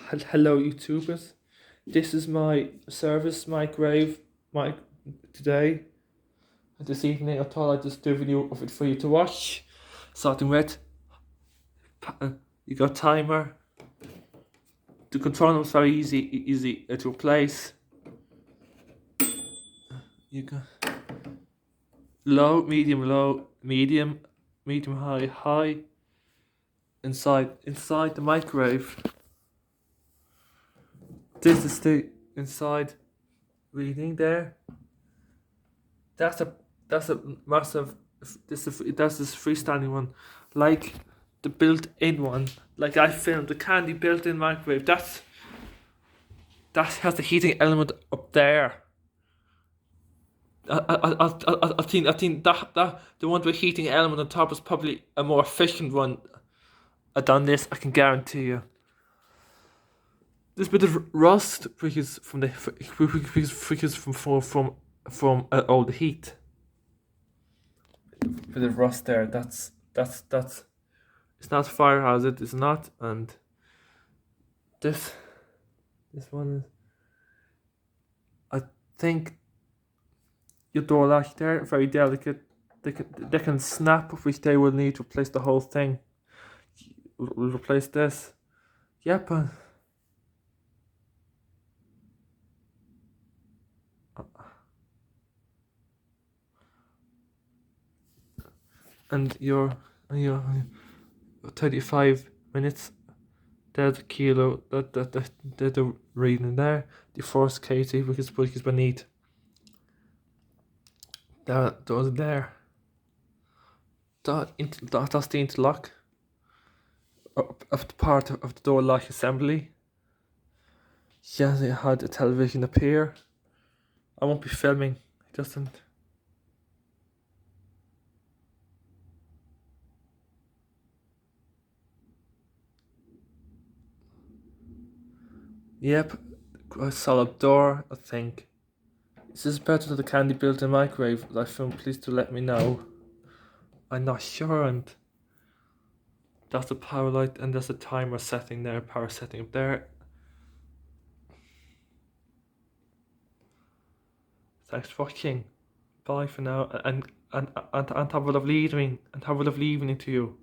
Hello YouTubers, this is my service microwave mic today. This evening I thought I'd just do a video of it for you to watch. Starting with, you got timer. The controller is very easy to replace. You got low, medium, high. Inside the microwave. This is the inside reading there. That's a massive. That's this freestanding one, like the built-in one. Like I filmed the candy built-in microwave. That has the heating element up there. I think that the one with the heating element on top is probably a more efficient one than this. I can guarantee you. There's a bit of rust because from all the heat. Bit of rust there. That's it's not fire hazard. It's not. And this one is. I think your door latch there very delicate. They can snap, which they will need to replace the whole thing. We'll replace this. Yep. And your 35 minutes. There's a kilo. The reading there. The first kg because we need. Those there. That's the interlock of the part of the door lock assembly. Yes, it had a television up here. I won't be filming. It doesn't. Yep, a solid door, I think. Is this better than the candy built-in microwave that I filmed? Please do let me know. I'm not sure, and that's the power light, and there's a timer setting there, power setting up there. Thanks for watching. Bye for now, and have a lovely evening, to you.